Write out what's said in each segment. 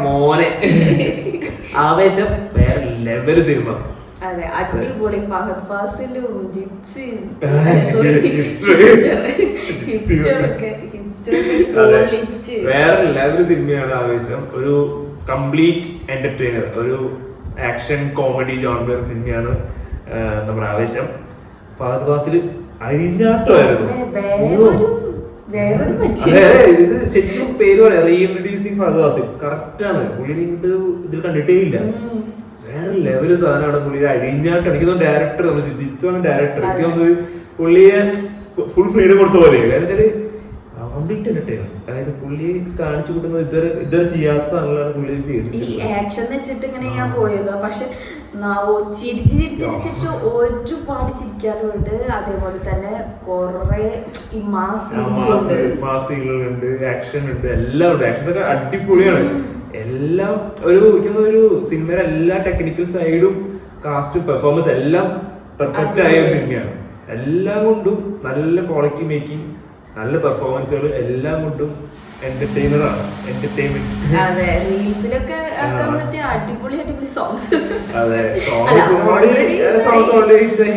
മോനെ. ആവേശം വേറെ ലെവൽ സിനിമ. അതെ, അടിപൊളി. ഫഹദ് ഫാസിലും വേറെ ലെവൽ സിനിമയാണ് ആവേശം. ഒരു കംപ്ലീറ്റ് എന്റർടൈനർ, ഒരു ആക്ഷൻ കോമഡി ജോണർ സിനിമയാണ് നമ്മുടെ ആവേശം. ഫഹദ് ഫാസിൽ അഴിഞ്ഞാട്ടമായിരുന്നു. ഇത് ശരിക്കും പേര് പറയാം, റീഇൻട്രൊഡ്യൂസിങ് ഫഹദ് ഫാസിൽ. കറക്റ്റ് ആണ്. പുള്ളിനെ ഇതിൽ കണ്ടിട്ടേ ഇല്ല. വേറെ ലെവല് സാധനമാണ് പുള്ളി. അഴിഞ്ഞാട്ടം. എനിക്ക് തോന്നുന്നു ഡയറക്ടർ ജിത്താണ് ഡയറക്ടർ. എനിക്ക് തോന്നുന്നത് പുള്ളിയെ ഫുൾ ഫ്രീഡം കൊടുത്ത പോലെ. കാരണം വെച്ചാല് കംപ്ലീറ്റ് എന്റർടൈനർ. അതായത് പുള്ളി കാണിച്ചു കൊടുക്കുന്നത് ഇതുവരെ ചെയ്യാത്ത സാധനങ്ങളാണ് പുള്ളി ചെയ്തത്. ആക്ഷൻ വെച്ചിട്ട് ഇങ്ങനെ ഞാൻ പോയത്. പക്ഷെ ചിരിച്ചിരിച്ചിരിച്ചിട്ട് ഒരുപാട് ചിരിക്കാറുണ്ട്. അതേപോലെ തന്നെ കൊറേ മാസികളുണ്ട്, ആക്ഷൻ ഉണ്ട്, എല്ലാം ഉണ്ട്. ആക്ഷൻ ഒക്കെ അടിപൊളിയാണ്. എല്ലാം ഒരു സിനിമയുടെ എല്ലാ ടെക്നിക്കൽ സൈഡും കാസ്റ്റ് പെർഫോമൻസ് എല്ലാം പെർഫെക്റ്റ് ആയ ഒരു സിനിമയാണ്. എല്ലാം കൊണ്ടും നല്ല ക്വാളിറ്റി മേക്കിംഗ്, നല്ല പെർഫോമൻസുകൾ, എല്ലാം കൊണ്ടും എന്റർടൈനറാണ്. എന്റർടൈൻമെന്റ്. അതെ, റീൽസിലൊക്കെ അടിപൊളി അടിപൊളി സോങ്സ്. അതെ,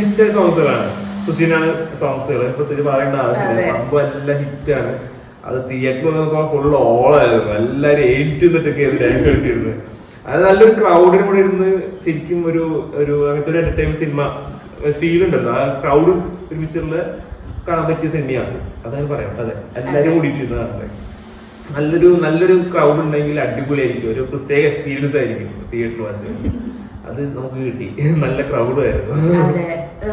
ഹിറ്റ് സോങ്സുകളാണ്. സുഷിനാണ് സോങ്സുകൾ, പ്രത്യേകിച്ച് പറയേണ്ട ആവശ്യമില്ല. സംഭവം എല്ലാം ഹിറ്റാണ്. അത് തിയേറ്ററിൽ വന്നപ്പോ ഫുൾ ഓളായിരുന്നു. എല്ലാരും ഏറ്റുന്നിട്ടൊക്കെ ഡാൻസ് കളിച്ചിരുന്നത്. അത് നല്ലൊരു ക്രൗഡിന് കൂടെ ഇരുന്ന് ശരിക്കും ഒരു അങ്ങനത്തെ ഒരു എന്റർടൈൻമെന്റ് സിനിമ ഫീൽ ഉണ്ടല്ലോ. ആ ക്രൗഡ് ഒരുമിച്ചുള്ള കാണാൻ പറ്റിയ സിനിമയാണ്. അതാണ് പറയാം. അതെ, എല്ലാരും കൂടിയിട്ടിരുന്നതാണ്. നല്ലൊരു ക്രൗഡ് ഉണ്ടെങ്കിൽ അടിപൊളിയായിരിക്കും. ഒരു പ്രത്യേക എക്സ്പീരിയൻസ് ആയിരിക്കും തിയേറ്ററിൽ വാച്ച്. അത് നമുക്ക് കിട്ടി. നല്ല ക്രൗഡ് ആയിരുന്നു.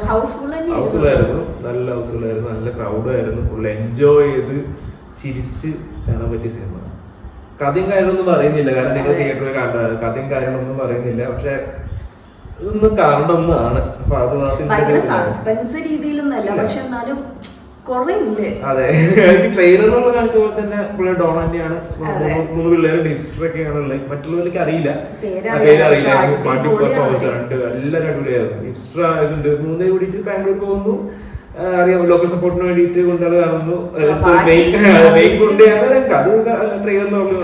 ഹൗസ്ഫുൾ ആയിരുന്നു. നല്ല ഹൗസ്ഫുൾ ആയിരുന്നു. നല്ല ക്രൗഡ് ആയിരുന്നു. ഫുൾ എൻജോയ് ചെയ്ത് ചിരിച്ച് കാണാൻ പറ്റിയ സിനിമ. കഥയും കാര്യങ്ങളൊന്നും പറയുന്നില്ല, കാരണം നിങ്ങൾ തിയേറ്ററിൽ കണ്ടതാണ്. കഥയും കാര്യങ്ങളൊന്നും പറയുന്നില്ല. പക്ഷെ ഇതൊന്നും കാണണമെന്നാണ്. ഫഹദ് ഫാസിലിന്റെ സസ്പെൻസ് രീതിയിലൊന്നല്ല, പക്ഷെ എന്നാലും അതെ, ട്രെയിലറിലുള്ള കാണിച്ച പോലെ തന്നെ പുള്ളി ഡോൺ തന്നെയാണ്. 3 പിള്ളേരുണ്ട്, ഹിസ്റ്ററൊക്കെയാണ് ഉള്ളത്. മറ്റുള്ളവർക്ക് അറിയില്ല, പേരറിയില്ല. പാർട്ടി പെർഫോമൻസ് ഉണ്ട്, എല്ലാവരും അടിപൊളിയായിരുന്നു. ഹിസ്റ്റർ ആയതുണ്ട്. 3 കൂടിയിട്ട് ബാംഗ്ലൂർ പോകുന്നു, അറിയാം, ലോക്കൽ സപ്പോർട്ടിന് വേണ്ടിയിട്ട് കൊണ്ടുപോയി കാണുന്നു. മെയിൻ കൊണ്ടാണ് അത് ട്രെയിലറിൽ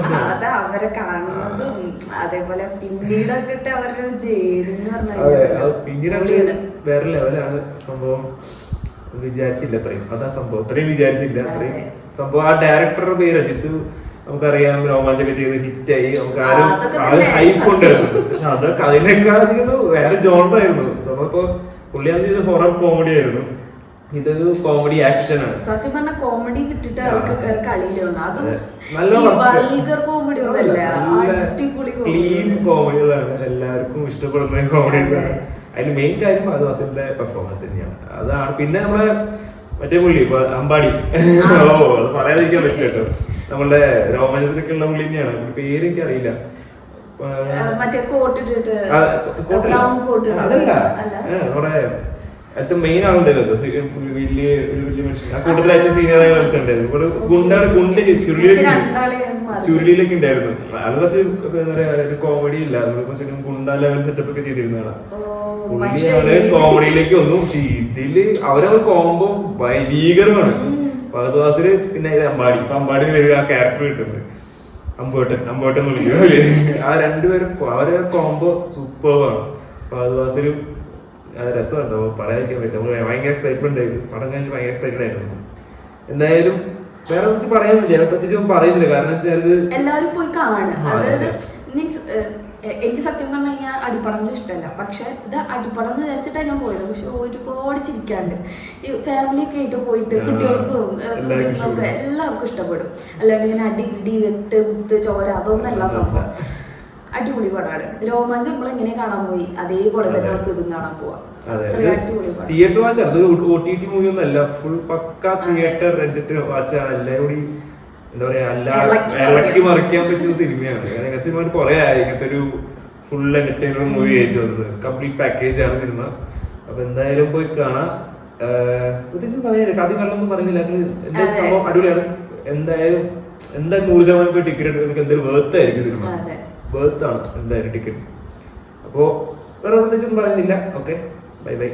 അവരെ കാണുന്നതും. അതേപോലെ പിന്നീട് വേറെ ലെവലാണ് സംഭവം. വിചാരിച്ചില്ല അത്രയും. അതാ സംഭവം. അത്രയും വിചാരിച്ചില്ല. അത്രയും സംഭവം. ആ ഡയറക്ടറുടെ പേര് അജിത്ത്, നമുക്കറിയാം, രോമാഞ്ചൊക്കെ ചെയ്ത് ഹിറ്റായി. നമുക്ക് ആരും ഹൈപ്പ് ഉണ്ടായിരുന്നു. പക്ഷെ അതൊക്കെ അതിനേക്കാൾ വേറെ ജോണറായിരുന്നു. നമ്മളിപ്പോ പുള്ളിയാന്ന് ചെയ്ത് ഹൊറർ കോമഡി ആയിരുന്നു. ഇതൊരു കോമഡി ആക്ഷൻ ആണ്. സത്യം പറഞ്ഞ കോമഡി കിട്ടിട്ട് ക്ലീൻ കോമഡികളാണ്. എല്ലാവർക്കും ഇഷ്ടപ്പെടുന്ന കോമഡീസ് ആണ്. അതിന് മെയിൻ കാര്യം ഫഹദ് ഫാസിലിന്റെ പെർഫോമൻസ് തന്നെയാണ്. അതാണ്. പിന്നെ നമ്മളെ മറ്റേ പുള്ളി അമ്പാടി, അത് പറയാതിരിക്കാൻ പറ്റും കേട്ടോ. നമ്മളുടെ രോമാഞ്ചത്തിലൊക്കെ ഉള്ള പുള്ളി തന്നെയാണ്. പേര് എനിക്ക് അറിയില്ല. അതല്ല, നമ്മുടെ അടുത്ത മെയിൻ ആളുണ്ടായിരുന്നു. വലിയ മനുഷ്യൻ. ആ കൂട്ടത്തിലായിട്ട് സീനിയർ ആയ ആൾക്കുണ്ടായിരുന്നു. ഇവിടെ ചുരുളിയിലൊക്കെ ഉണ്ടായിരുന്നു. അത് കുറച്ച് എന്താ പറയാ, ഒരു കോമഡി ഇല്ല, കുറച്ച് ഗുണ്ട ലെവൽ സെറ്റപ്പ് ഒക്കെ ചെയ്തിരുന്നതാണ്. പുള്ളിയാണ് കോമഡിയിലേക്ക് വന്നു. പക്ഷെ ഇതില് അവരവർ കോംബോ ഭീകരമാണ്. ഫഹദ് ഫാസില് പിന്നെ അമ്പാടി. ഇപ്പൊ അമ്പാടി ആ ക്യാരക്ടർ കിട്ടുന്നത് അമ്പോട്ടൻ വിളിക്കും. ആ രണ്ടുപേരും അവരെ കോംബോ സൂപ്പറാണ്. ഫഹദ് ഫാസിലും രസമുണ്ടോ പറയാതിരിക്കാൻ പറ്റും. ഭയങ്കര എക്സൈറ്റ്മെന്റ് ആയിരുന്നു. പടം കഴിഞ്ഞ് ഭയങ്കര എക്സൈറ്റഡ് ആയിരുന്നു. എന്തായാലും വേറെ കുറിച്ച് പറയുന്നില്ല, അതിനെ പറ്റി പറയുന്നില്ല. കാരണം വെച്ചാൽ എല്ലാവരും പോയി കാണുക. അതായത് മീൻസ് എനിക്ക് സത്യം പറഞ്ഞു കഴിഞ്ഞാൽ അടിപ്പടങ്ങൾ ഇഷ്ടമല്ല. പക്ഷെ ഇത് അടിപ്പടം എന്ന് വിചാരിച്ചിട്ടാണ് ഞാൻ പോയത്. പക്ഷെ ഒരുപാട് ചിരിക്കാണ്ട് ഈ ഫാമിലി ഒക്കെ ആയിട്ട് പോയിട്ട് കുട്ടികൾക്കും കുട്ടികൾക്കും എല്ലാവർക്കും ഇഷ്ടപ്പെടും. അല്ലാണ്ട് ഇങ്ങനെ അടിപിടി വെട്ട് കുത്ത് ചോര അതൊന്നല്ല സംഭവം. അടിപൊളി പടമാണ്. രോമാഞ്ചം നമ്മൾ എങ്ങനെ കാണാൻ പോയി അതേപോലെ തന്നെ നമുക്ക് ഇതും കാണാൻ പോവാം. തിയേറ്റർ വാച്ച് അത് OTT മൂവി ഒന്നും അല്ല. ഫുൾ പക്ക തിയേറ്റർ റെന്റിട്ട് വാച്ചാണ്. എല്ലാവരും കൂടി എന്താ പറയാ, ഇളക്കി മറിക്കാൻ പറ്റുന്ന സിനിമയാണ്. ഇങ്ങനത്തെ സിനിമ കുറെ ആയി ഇങ്ങനത്തെ ഒരു ഫുൾ എന്റർടൈനർ മൂവി ആയിട്ട് വന്നത്. കംപ്ലീറ്റ് പാക്കേജ് ആണ് സിനിമ. അപ്പൊ എന്തായാലും പോയി കാണാം. പ്രത്യേകിച്ച് പറയുന്നില്ല, കഥ കള്ളൊന്നും പറയുന്നില്ല. എന്തായാലും സംഭവം അടിപൊളിയാണ്. എന്തായാലും 100% പോയി ടിക്കറ്റ് എടുത്ത് നമുക്ക് എന്തായാലും വേർത്ത് ആയിരിക്കും സിനിമ. വേർത്താണ് എന്തായാലും ടിക്കറ്റ്. അപ്പോ വേറെ പ്രത്യേകിച്ചൊന്നും പറയുന്നില്ല. Okay, bye bye.